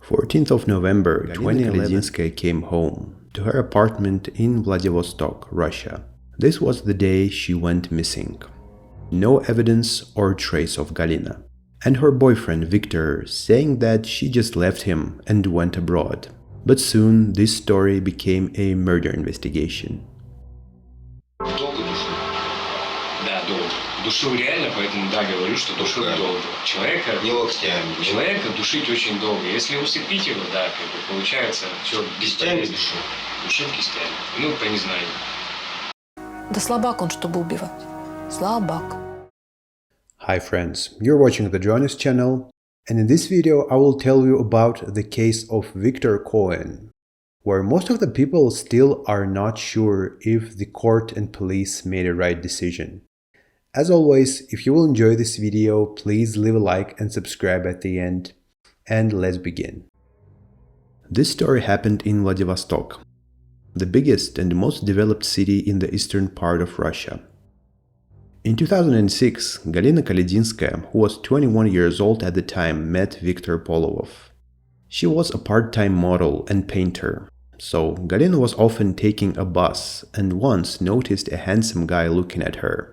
14th of November, Galina Koladzinskaya came home to her apartment in Vladivostok, Russia. This was the day she went missing. No evidence or trace of Galina, and her boyfriend Victor saying that she just left him and went abroad. But soon this story became a murder investigation. Душил реально, поэтому да, говорю, что душил долго. Человека душить очень долго. Если усыпить его, да, как бы получается все кистями душил. Душил кистями. Ну, по незнанию. Да слабак он, чтобы убивать. Слабак. Hi friends, you're watching the Jonas channel, and in this video I will tell you about the case of Victor Coen, where most of the people still are not sure if the court and police made a right decision. As always, if you will enjoy this video, please leave a like and subscribe at the end. And let's begin. This story happened in Vladivostok, the biggest and most developed city in the eastern part of Russia. In 2006, Galina Koladzinskaya, who was 21 years old at the time, met Viktor Polovov. She was a part-time model and painter, so Galina was often taking a bus and once noticed a handsome guy looking at her.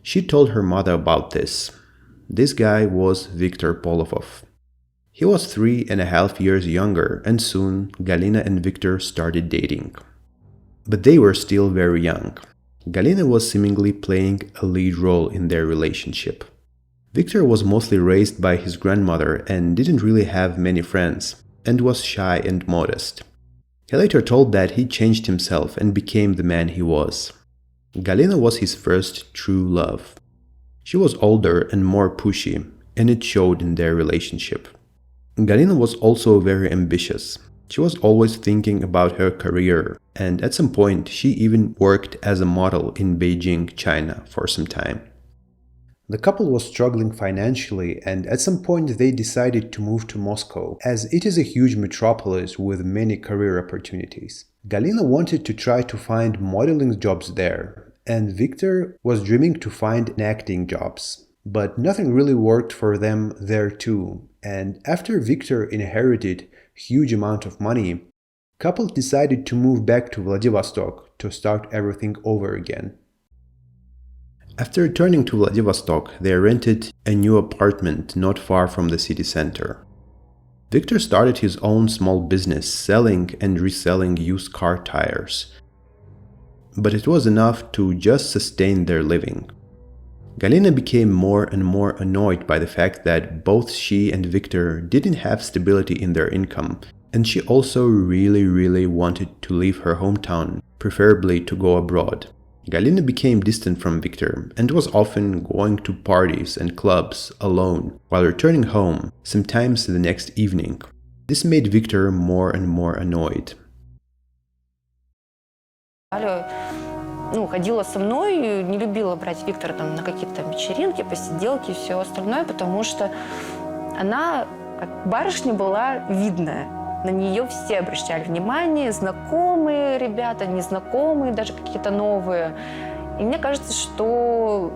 She told her mother about this. This guy was Viktor Polovov. He was 3.5 years younger, and soon Galina and Viktor started dating. But they were still very young. Galina was seemingly playing a lead role in their relationship. Viktor was mostly raised by his grandmother and didn't really have many friends, and was shy and modest. He later told that he changed himself and became the man he was. Galina was his first true love. She was older and more pushy, and it showed in their relationship. Galina was also very ambitious. She was always thinking about her career, and at some point she even worked as a model in Beijing, China for some time. The couple was struggling financially, and at some point they decided to move to Moscow, as it is a huge metropolis with many career opportunities. Galina wanted to try to find modeling jobs there, and Victor was dreaming to find acting jobs. But nothing really worked for them there too, and after Victor inherited a huge amount of money, couple decided to move back to Vladivostok to start everything over again. After returning to Vladivostok, they rented a new apartment not far from the city center. Victor started his own small business selling and reselling used car tires. But it was enough to just sustain their living. Galina became more and more annoyed by the fact that both she and Victor didn't have stability in their income, and she also really wanted to leave her hometown, preferably to go abroad. Galina became distant from Victor and was often going to parties and clubs alone while returning home, sometimes the next evening. This made Victor more and more annoyed. Ходила со мной, не любила брать Виктора там на какие-то вечеринки, посиделки и все остальное, потому что она, как барышня, была видная. На нее все обращали внимание, знакомые ребята, незнакомые, даже какие-то новые. И мне кажется, что,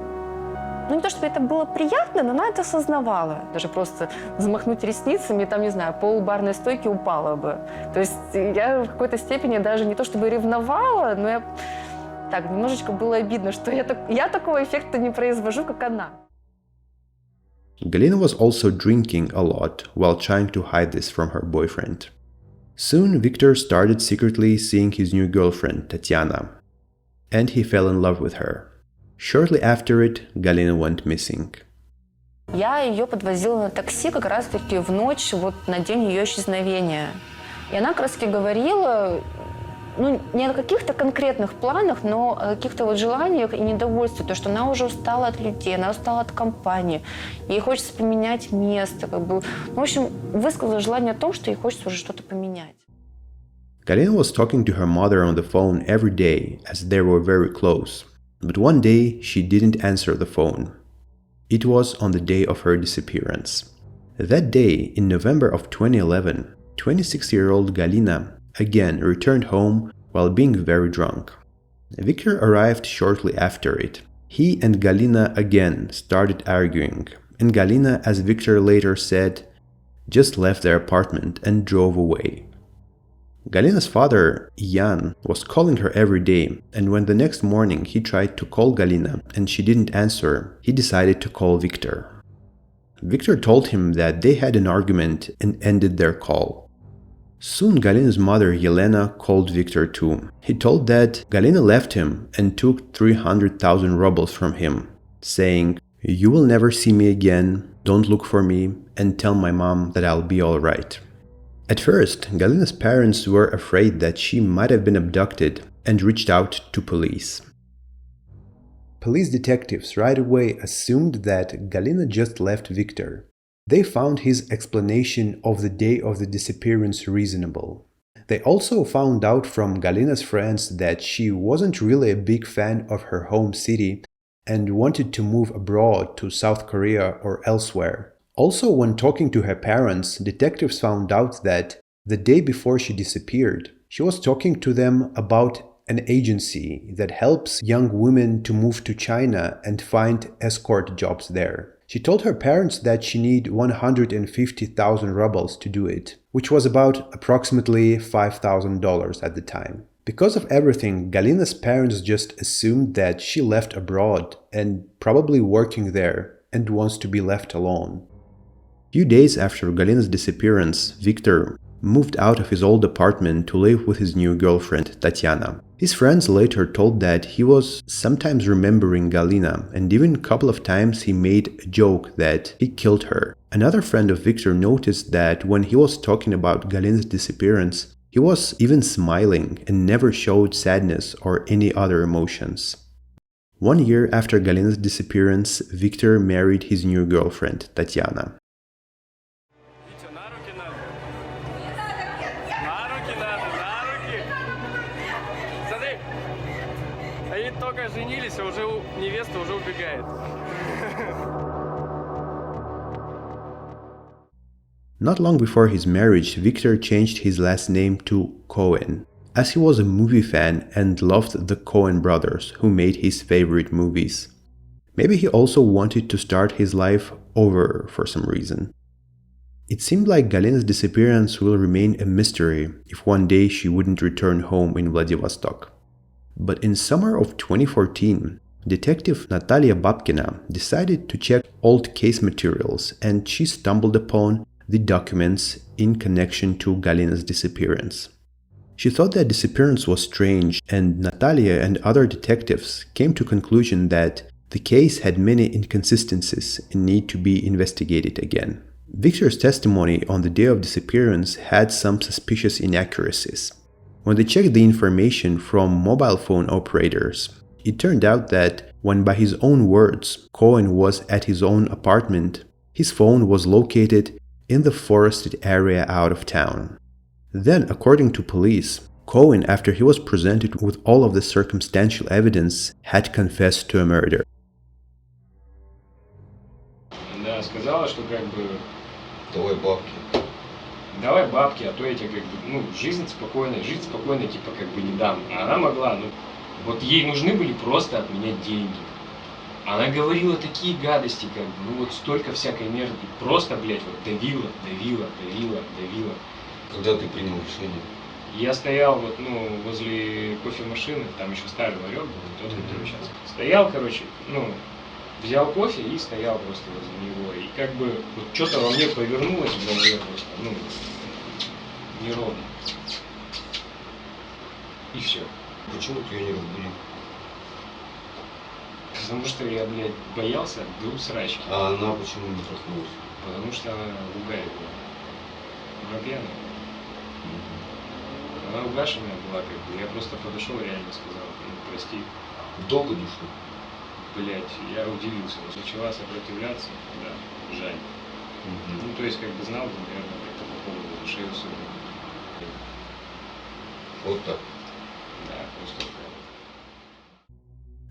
не то чтобы это было приятно, но она это осознавала. Даже просто взмахнуть ресницами, там, не знаю, пол барной стойки упала бы. То есть я в какой-то степени даже не то чтобы ревновала, но я так немножечко было обидно, что я такого эффекта не произвожу, как она. Galina was also drinking a lot while trying to hide this from her boyfriend. Soon Victor started secretly seeing his new girlfriend, Tatiana, and he fell in love with her. Shortly after it, Galina went missing. Я ее подвозила на такси как раз-таки в ночь, на день ее исчезновения. И она как раз-таки говорила, не о каких-то конкретных планах, но о каких-то желаниях и недовольстве, то, что она уже устала от людей, она устала от компании, ей хочется поменять место, в общем, высказала желание о том, что ей хочется уже что-то поменять. Galina was talking to her mother on the phone every day, as they were very close, but one day she didn't answer the phone. It was on the day of her disappearance. That day, in November of 2011, 26-year-old Galina again returned home while being very drunk. Victor arrived shortly after it. He and Galina again started arguing, and Galina, as Victor later said, just left their apartment and drove away. Galina's father, Jan, was calling her every day, and when the next morning he tried to call Galina and she didn't answer, he decided to call Victor. Victor told him that they had an argument and ended their call. Soon Galina's mother, Yelena, called Victor too. He told that Galina left him and took 300,000 rubles from him, saying, "You will never see me again, don't look for me, and tell my mom that I'll be alright." At first, Galina's parents were afraid that she might have been abducted and reached out to police. Police detectives right away assumed that Galina just left Victor. They found his explanation of the day of the disappearance reasonable. They also found out from Galina's friends that she wasn't really a big fan of her home city and wanted to move abroad to South Korea or elsewhere. Also, when talking to her parents, detectives found out that the day before she disappeared, she was talking to them about an agency that helps young women to move to China and find escort jobs there. She told her parents that she needed 150,000 rubles to do it, which was about approximately $5,000 at the time. Because of everything, Galina's parents just assumed that she left abroad and probably working there and wants to be left alone. Few days after Galina's disappearance, Victor moved out of his old apartment to live with his new girlfriend, Tatiana. His friends later told that he was sometimes remembering Galina, and even a couple of times he made a joke that he killed her. Another friend of Victor noticed that when he was talking about Galina's disappearance, he was even smiling and never showed sadness or any other emotions. 1 year after Galina's disappearance, Victor married his new girlfriend, Tatiana. Not long before his marriage, Victor changed his last name to Coen, as he was a movie fan and loved the Coen brothers, who made his favorite movies. Maybe he also wanted to start his life over for some reason. It seemed like Galina's disappearance will remain a mystery if one day she wouldn't return home in Vladivostok. But in summer of 2014, Detective Natalia Babkina decided to check old case materials, and she stumbled upon the documents in connection to Galina's disappearance. She thought that disappearance was strange, and Natalia and other detectives came to the conclusion that the case had many inconsistencies and need to be investigated again. Victor's testimony on the day of disappearance had some suspicious inaccuracies. When they checked the information from mobile phone operators, it turned out that when, by his own words, Coen was at his own apartment, his phone was located in the forested area out of town. Then, according to police, Coen, after he was presented with all of the circumstantial evidence, had confessed to a murder. Да, сказала, что как бы Давай бабки. давай бабки, а то я тебе как бы, жизнь спокойная, типа как бы не дам. А она могла, вот ей нужны были просто от меня деньги. Она говорила такие гадости, как бы, вот столько всякой мерзости. Просто, блядь, вот давила. Когда ты принял решение? Я стоял вот, возле кофемашины, там еще старый ларек был, тот, который сейчас. Стоял, короче, взял кофе и стоял просто возле него. И как бы вот что-то во мне повернулось в голове просто, неровно. И все. Почему ты ее не разбудил? Потому что я, блядь, боялся вдруг срачки. А она почему не проснулась? Потому что она в угаре была. Она пьяная. Она угашенная была, как бы. Я просто подошел и реально сказал, прости. Долго душу? Блядь, я удивился. Начала сопротивляться, да, жаль. То есть, как бы знал бы, наверное, как-то по поводу шею особенно. Вот так. Да, просто так.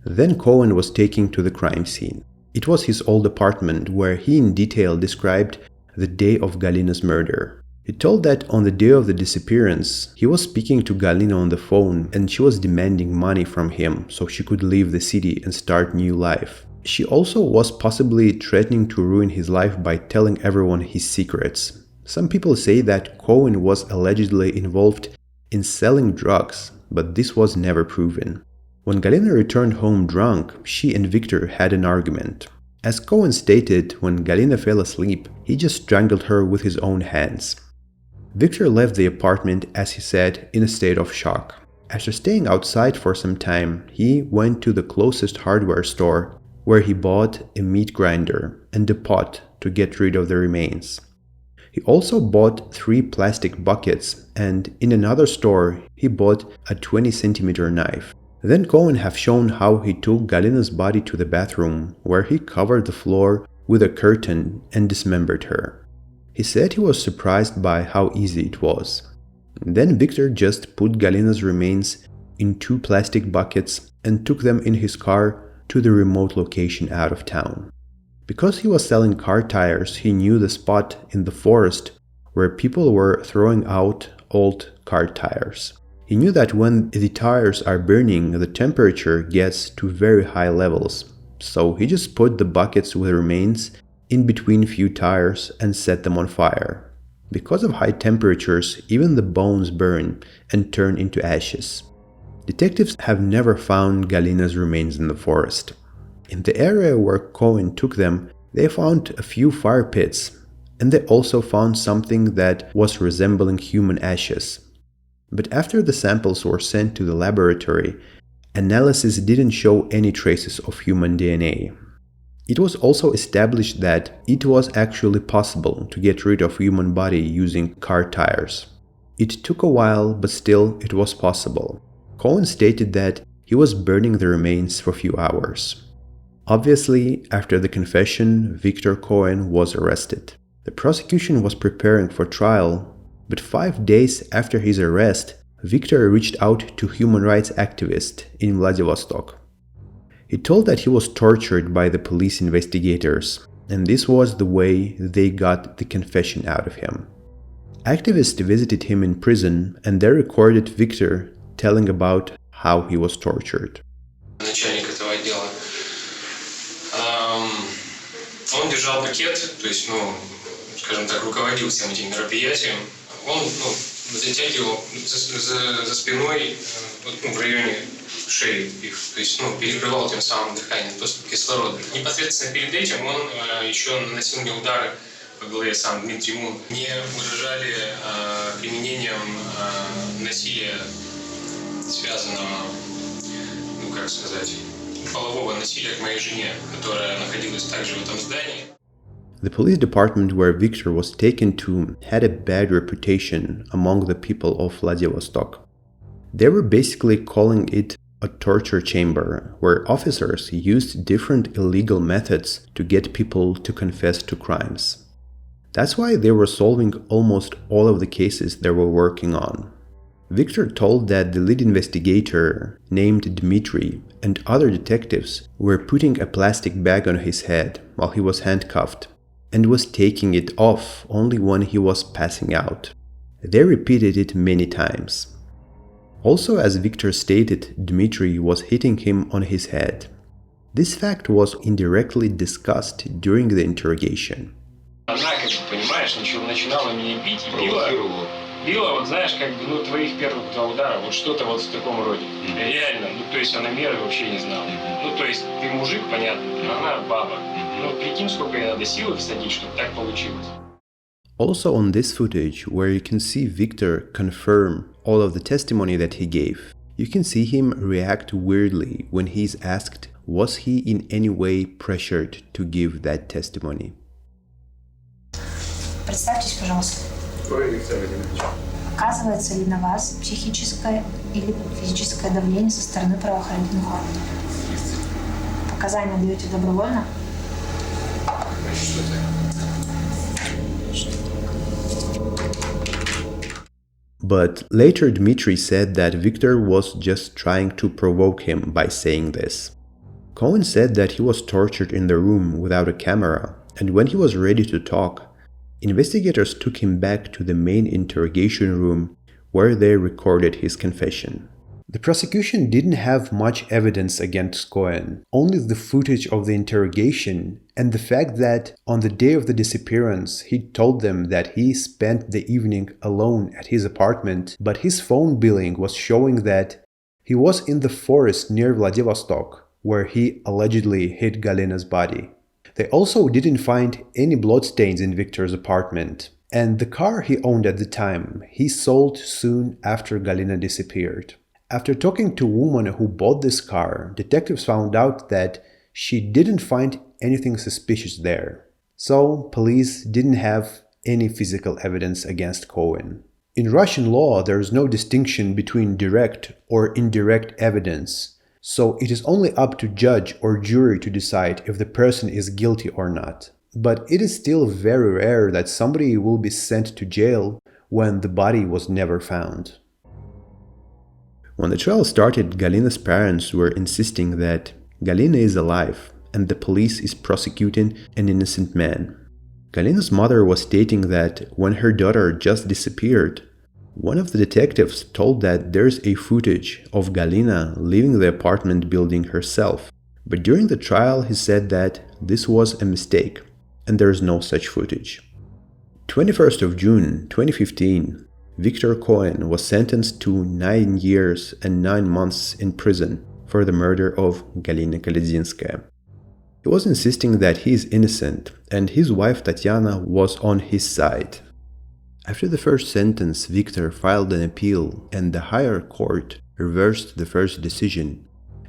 Then Coen was taken to the crime scene. It was his old apartment where he in detail described the day of Galina's murder. He told that on the day of the disappearance, he was speaking to Galina on the phone and she was demanding money from him so she could leave the city and start new life. She also was possibly threatening to ruin his life by telling everyone his secrets. Some people say that Coen was allegedly involved in selling drugs, but this was never proven. When Galina returned home drunk, she and Victor had an argument. As Coen stated, when Galina fell asleep, he just strangled her with his own hands. Victor left the apartment, as he said, in a state of shock. After staying outside for some time, he went to the closest hardware store where he bought a meat grinder and a pot to get rid of the remains. He also bought 3 plastic buckets, and in another store he bought a 20-centimeter knife. Then Coen have shown how he took Galina's body to the bathroom, where he covered the floor with a curtain and dismembered her. He said he was surprised by how easy it was. Then Victor just put Galina's remains in 2 plastic buckets and took them in his car to the remote location out of town. Because he was selling car tires, he knew the spot in the forest where people were throwing out old car tires. He knew that when the tires are burning, the temperature gets to very high levels, so he just put the buckets with remains in between few tires and set them on fire. Because of high temperatures, even the bones burn and turn into ashes. Detectives have never found Galina's remains in the forest. In the area where Coen took them, they found a few fire pits, and they also found something that was resembling human ashes. But after the samples were sent to the laboratory, analysis didn't show any traces of human DNA. It was also established that it was actually possible to get rid of human body using car tires. It took a while, but still it was possible. Coen stated that he was burning the remains for a few hours. Obviously, after the confession, Victor Coen was arrested. The prosecution was preparing for trial, but 5 days after his arrest, Victor reached out to human rights activists in Vladivostok. He told that he was tortured by the police investigators, and this was the way they got the confession out of him. Activists visited him in prison, and they recorded Victor telling about how he was tortured. Начальник этого отдела. Он держал пакет, то есть, скажем так, руководил всем этим мероприятием. Он затягивал за спиной, в районе шеи их, то есть, перекрывал тем самым дыхание, доступ кислорода. Непосредственно перед этим он еще наносил мне удары по голове, сам Дмитрий Мун. Мне угрожали применением насилия, связанного, полового насилия к моей жене, которая находилась также в этом здании. The police department where Victor was taken to had a bad reputation among the people of Vladivostok. They were basically calling it a torture chamber, where officers used different illegal methods to get people to confess to crimes. That's why they were solving almost all of the cases they were working on. Victor told that the lead investigator, named Dmitry, and other detectives were putting a plastic bag on his head while he was handcuffed, and was taking it off only when he was passing out. They repeated it many times. Also, as Victor stated, Dmitry was hitting him on his head. This fact was indirectly discussed during the interrogation. Она, понимаешь, начинала меня бить и била, вот знаешь, твоих первых 2 удара, вот что-то вот в таком роде. Реально, то есть она меры вообще не знала. То есть ты мужик, понятно, а она баба. Прикинь, сколько ей надо силы всадить, чтобы так получилось. Also on this footage, where you can see Victor confirm all of the testimony that he gave, you can see him react weirdly when he's asked, was he in any way pressured to give that testimony? Представьтесь, пожалуйста. Оказывается ли на вас психическое или физическое давление со стороны правоохранительных органов? Показания даете добровольно? But later Dmitry said that Victor was just trying to provoke him by saying this. Coen said that he was tortured in the room without a camera, and when he was ready to talk, investigators took him back to the main interrogation room where they recorded his confession. The prosecution didn't have much evidence against Coen, only the footage of the interrogation and the fact that on the day of the disappearance he told them that he spent the evening alone at his apartment, but his phone billing was showing that he was in the forest near Vladivostok, where he allegedly hid Galina's body. They also didn't find any bloodstains in Victor's apartment, and the car he owned at the time he sold soon after Galina disappeared. After talking to a woman who bought this car, detectives found out that she didn't find anything suspicious there. So, police didn't have any physical evidence against Coen. In Russian law, there is no distinction between direct or indirect evidence, so it is only up to judge or jury to decide if the person is guilty or not. But it is still very rare that somebody will be sent to jail when the body was never found. When the trial started, Galina's parents were insisting that Galina is alive and the police is prosecuting an innocent man. Galina's mother was stating that when her daughter just disappeared, one of the detectives told that there's a footage of Galina leaving the apartment building herself. But during the trial he said that this was a mistake and there is no such footage. 21st of June 2015, Victor Coen was sentenced to 9 years and 9 months in prison for the murder of Galina Koladzinskaya. He was insisting that he is innocent and his wife Tatiana was on his side. After the first sentence, Victor filed an appeal and the higher court reversed the first decision,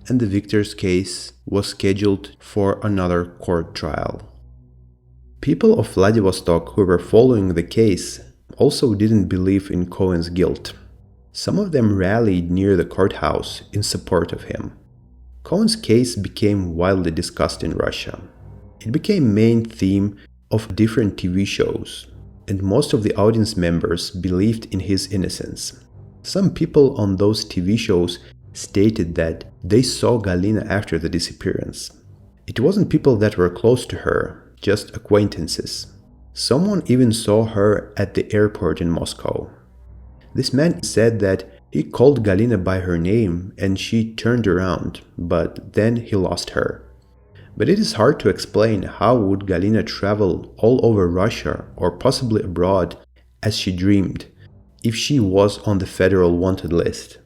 and the Victor's case was scheduled for another court trial. People of Vladivostok who were following the case also didn't believe in Coen's guilt. Some of them rallied near the courthouse in support of him. Coen's case became widely discussed in Russia. It became main theme of different TV shows, and most of the audience members believed in his innocence. Some people on those TV shows stated that they saw Galina after the disappearance. It wasn't people that were close to her, just acquaintances. Someone even saw her at the airport in Moscow. This man said that he called Galina by her name and she turned around, but then he lost her. But it is hard to explain how would Galina travel all over Russia or possibly abroad as she dreamed if she was on the federal wanted list.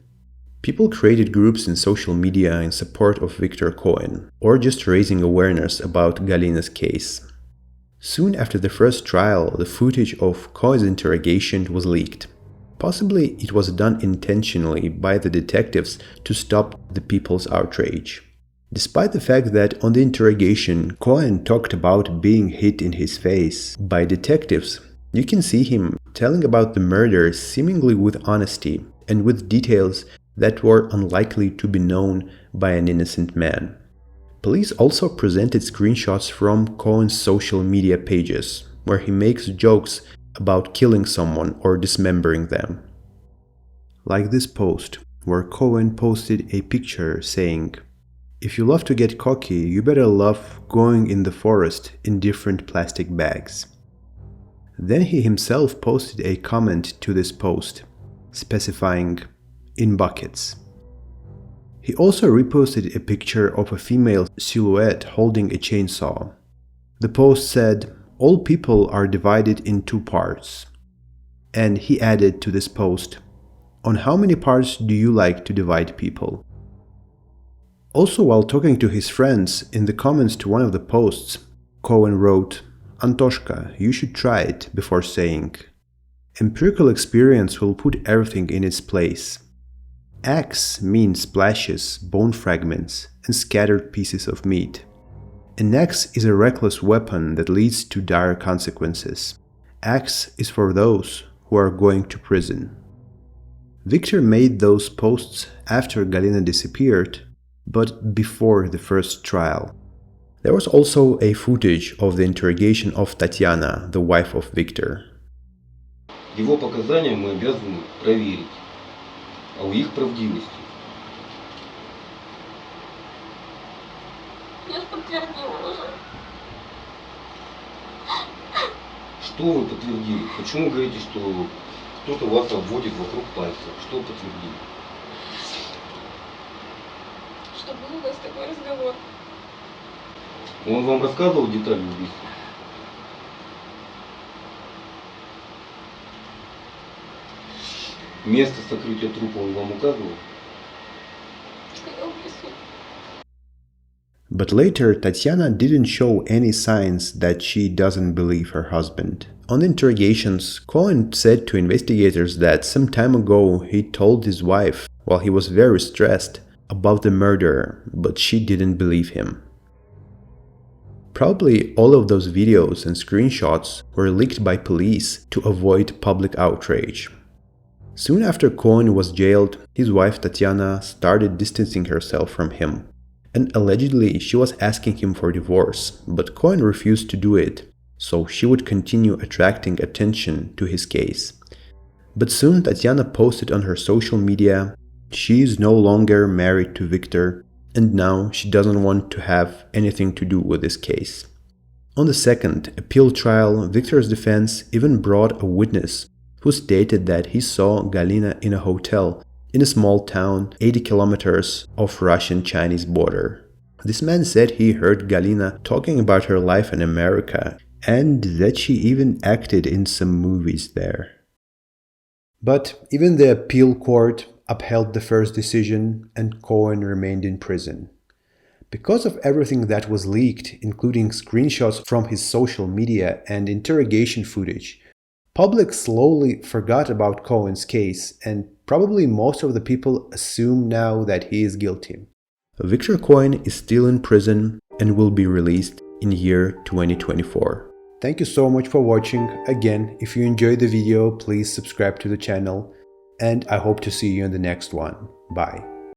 People created groups in social media in support of Victor Coen, or just raising awareness about Galina's case. Soon after the first trial, the footage of Coen's interrogation was leaked. Possibly it was done intentionally by the detectives to stop the people's outrage. Despite the fact that on the interrogation Coen talked about being hit in his face by detectives, you can see him telling about the murder seemingly with honesty and with details that were unlikely to be known by an innocent man. Police also presented screenshots from Coen's social media pages, where he makes jokes about killing someone or dismembering them. Like this post, where Coen posted a picture saying, "If you love to get cocky, you better love going in the forest in different plastic bags." Then he himself posted a comment to this post, specifying, "in buckets." He also reposted a picture of a female silhouette holding a chainsaw. The post said, "All people are divided in 2 parts." And he added to this post, "On how many parts do you like to divide people?" Also, while talking to his friends, in the comments to one of the posts, Coen wrote, "Antoshka, you should try it," before saying, "Empirical experience will put everything in its place. Axe means splashes, bone fragments, and scattered pieces of meat. An axe is a reckless weapon that leads to dire consequences. Axe is for those who are going to prison." Victor made those posts after Galina disappeared, but before the first trial. There was also a footage of the interrogation of Tatiana, the wife of Victor. Его показания мы обязаны проверить, а у их правдивости. Я ж подтвердила уже. Что вы подтвердили? Почему вы говорите, что кто-то вас обводит вокруг пальца? Что подтвердили? такой разговор. Он вам рассказывал детали убийства? Место сокрытия трупа он вам указывал? Сказал в лесу. But later, Tatiana didn't show any signs that she doesn't believe her husband. On interrogations, Coen said to investigators that some time ago he told his wife, while he was very stressed, about the murder, but she didn't believe him. Probably all of those videos and screenshots were leaked by police to avoid public outrage. Soon after Coen was jailed, his wife Tatiana started distancing herself from him. And allegedly she was asking him for divorce, but Coen refused to do it, so she would continue attracting attention to his case. But soon Tatiana posted on her social media she is no longer married to Victor, and now she doesn't want to have anything to do with this case. On the second appeal trial, Victor's defense even brought a witness who stated that he saw Galina in a hotel in a small town 80 kilometers off Russian-Chinese border. This man said he heard Galina talking about her life in America and that she even acted in some movies there. But even the appeal court upheld the first decision and Coen remained in prison. Because of everything that was leaked, including screenshots from his social media and interrogation footage, public slowly forgot about Coen's case, and probably most of the people assume now that he is guilty. Victor Coen is still in prison and will be released in year 2024. Thank you so much for watching. Again, if you enjoyed the video, please subscribe to the channel, and I hope to see you in the next one. Bye.